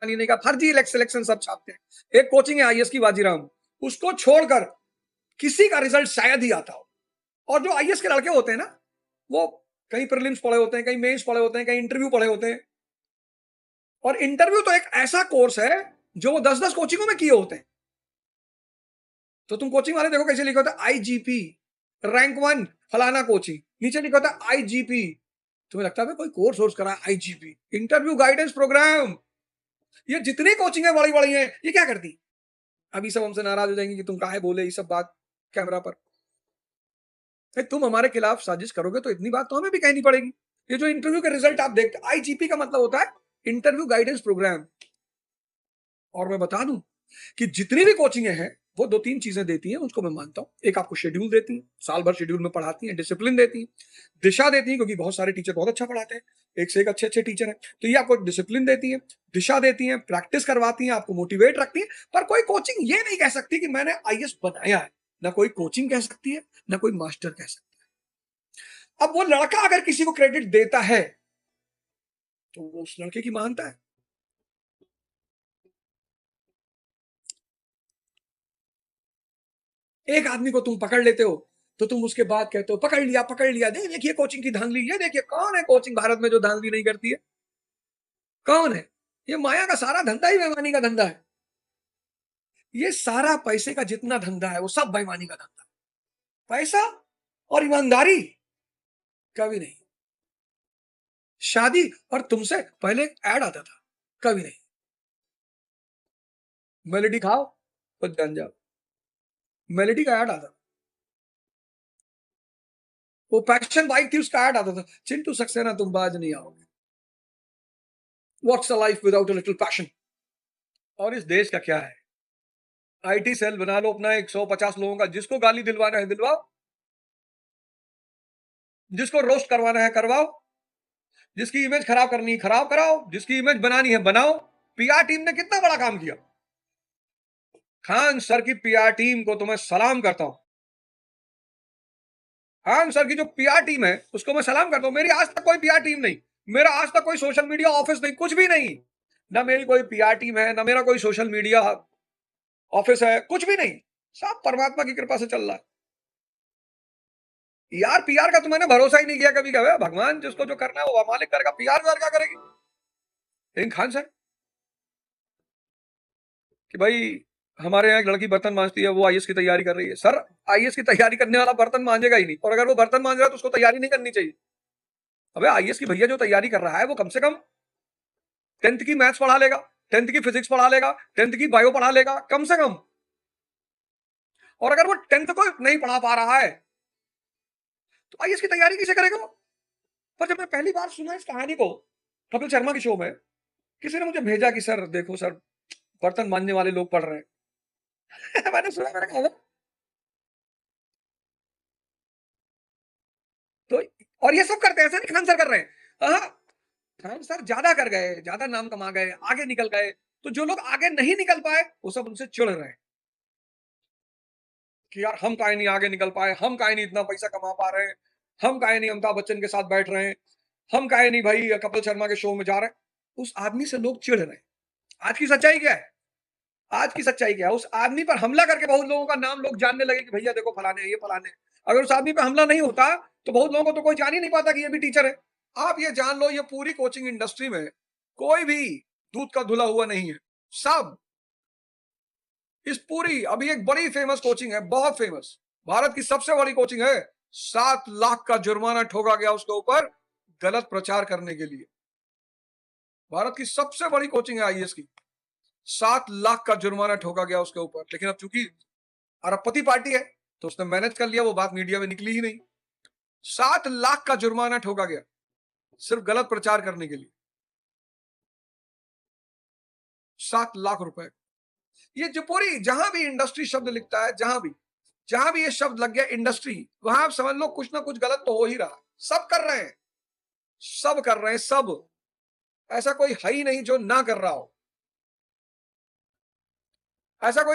पानी नहीं का फर्जी सिलेक्शन सब छापते हैं। एक कोचिंग है आईएएस की बाजीराम, उसको छोड़कर किसी का रिजल्ट शायद ही आता हो। और जो आईएएस के लड़के होते हैं ना, वो कहीं प्रीलिम्स पढ़े होते हैं, कहीं मेंस पढ़े होते हैं, कहीं इंटरव्यू पढ़े होते हैं। और इंटरव्यू तो एक ऐसा कोर्स है जो वो 10-10 कोचिंगों में किए होते हैं। तो तुम कोचिंग वाले देखो कैसे लिखा होता है, आईजीपी रैंक 1 फलाना कोचिंग, नीचे लिखा होता है आईजीपी। तुम्हें लगता है कोई कोर्स करा, आईजीपी इंटरव्यू गाइडेंस प्रोग्राम। ये जितनी कोचिंग है बड़ी बड़ी है, ये क्या करती? अभी सब हमसे नाराज हो जाएंगे कि तुम काहे बोले ये सब बात कैमरा पर। तुम हमारे खिलाफ साजिश करोगे तो इतनी बात तो हमें भी कहनी पड़ेगी। ये जो इंटरव्यू के रिजल्ट आप देखते, आईजीपी का मतलब होता है इंटरव्यू गाइडेंस प्रोग्राम। और मैं बता दूं कि जितनी भी कोचिंगें हैं वो 2-3 चीजें देती हैं, उसको मैं मानता हूं। एक आपको शेड्यूल देती हैं, साल भर शेड्यूल में पढ़ाती हैं, डिसिप्लिन देती हैं, दिशा देती हैं, क्योंकि बहुत सारे टीचर बहुत अच्छा पढ़ाते हैं, एक से एक अच्छे अच्छे टीचर हैं, तो ये आपको डिसिप्लिन देती है, दिशा देती हैं, प्रैक्टिस करवाती हैं, आपको मोटिवेट रखती है। पर कोई कोचिंग ये नहीं कह सकती कि मैंने आईएएस बनाया है। ना कोई कोचिंग कह सकती है, ना कोई मास्टर कह सकता है। अब वो लड़का अगर किसी को क्रेडिट देता है तो वो उस लड़के की मानता है। एक आदमी को तुम पकड़ लेते हो तो तुम उसके बाद कहते हो पकड़ लिया, देखिए कोचिंग की धांधली, ये देखिए कौन है कोचिंग भारत में जो धांधली नहीं करती है, कौन है? ये माया का सारा धंधा ही बेईमानी का धंधा है। ये सारा पैसे का जितना धंधा है वो सब बेईमानी का धंधा है। पैसा और ईमानदारी कभी नहीं। शादी और तुमसे पहले ऐड आता था, कभी नहीं। मेलेडी खाओ और जान जाओ, मेलेडी का ऐड आता था। वो पैशन बाइक थी, उसका ऐड आता था, चिंटू सक्सेना तुम बाज नहीं आओगे, what's a life without a little passion. और इस देश का क्या है? आईटी सेल बना लो अपना 150 लोगों का, जिसको गाली दिलवाना है दिलवाओ, जिसको रोस्ट करवाना है करवाओ, जिसकी इमेज खराब करनी है खराब कराओ, जिसकी इमेज बनानी है बनाओ। पीआर टीम ने कितना बड़ा काम किया। खान सर की पीआर टीम को तो मैं सलाम करता हूं। खान सर की जो पीआर टीम है उसको मैं सलाम करता हूं। मेरी आज तक कोई पीआर टीम नहीं, मेरा आज तक कोई सोशल मीडिया ऑफिस नहीं, कुछ भी नहीं। ना मेरी कोई पीआर टीम है, ना मेरा कोई सोशल मीडिया ऑफिस है, कुछ भी नहीं। सब परमात्मा की कृपा से चल रहा है। यार पीआर का तो मैंने भरोसा ही नहीं किया कभी। कभी भगवान जिसको जो करना है वो मालिक करेगा, पीआर क्या करेगी। लेकिन खान सर कि भाई हमारे यहाँ एक लड़की बर्तन मांजती है, वो आईएएस की तैयारी कर रही है। सर आईएएस की तैयारी करने वाला बर्तन मांजेगा ही नहीं, और अगर वो बर्तन मांज रहा है तो उसको तैयारी नहीं करनी चाहिए। अबे आईएएस की भैया जो तैयारी कर रहा है वो कम से कम 10th की मैथ्स पढ़ा लेगा, 10th की फिजिक्स पढ़ा लेगा, 10th की बायो पढ़ा लेगा कम से कम। और अगर वो 10th को नहीं पढ़ा पा रहा है तो आईएएस की तैयारी कैसे करेगा वो? पर जब मैं पहली बार सुना इस कहानी को कपिल शर्मा के शो में, किसी ने मुझे भेजा कि सर देखो सर, बर्तन मांजने वाले लोग पढ़ रहे हैं। मैंने सुना, मैंने कहा तो, और ये सब करते हैं, ऐसा नहीं खान सर कर रहे हैं। हाँ, खान सर ज्यादा कर गए, ज्यादा नाम कमा गए, आगे निकल गए, तो जो लोग आगे नहीं निकल पाए वो सब उनसे चिढ़ रहे हैं कि यार हम काहे नहीं आगे निकल पाए, हम काहे नहीं इतना पैसा कमा पा रहे हैं, हम काहे नहीं अमिताभ बच्चन के साथ बैठ रहे हैं, हम काहे नहीं भाई कपिल शर्मा के शो में जा रहे हैं। उस आदमी से लोग चिढ़ रहे हैं। आज की सच्चाई क्या है? आज की सच्चाई क्या है? उस आदमी पर हमला करके बहुत लोगों का नाम लोग जानने लगे कि भैया देखो फलाने हैं, ये फलाने हैं। अगर उस आदमी पर हमला नहीं होता तो बहुत लोगों को तो कोई जान ही नहीं पाता कि ये भी टीचर है। आप ये जान लो, ये पूरी कोचिंग इंडस्ट्री में कोई भी दूध का धुला हुआ नहीं है। सब इस पूरी, अभी एक बड़ी फेमस कोचिंग है, बहुत फेमस, भारत की सबसे बड़ी कोचिंग है, 7 लाख का जुर्माना ठोका गया उसके ऊपर गलत प्रचार करने के लिए। भारत की सबसे बड़ी कोचिंग है आईएएस की, 7 लाख का जुर्माना ठोका गया उसके ऊपर। लेकिन अब चूंकि अरबपति पार्टी है तो उसने मैनेज कर लिया, वो बात मीडिया में निकली ही नहीं। 7 लाख का जुर्माना ठोका गया सिर्फ गलत प्रचार करने के लिए। 7 लाख रुपए। ये जो पूरी, जहां भी इंडस्ट्री शब्द लिखता है, जहां भी ये शब्द लग गया इंडस्ट्री, वहां आप समझ लो कुछ ना कुछ गलत तो हो ही रहा। सब कर रहे हैं, सब कर रहे हैं, सब। ऐसा कोई है ही नहीं जो ना कर रहा हो। ऐसा कोई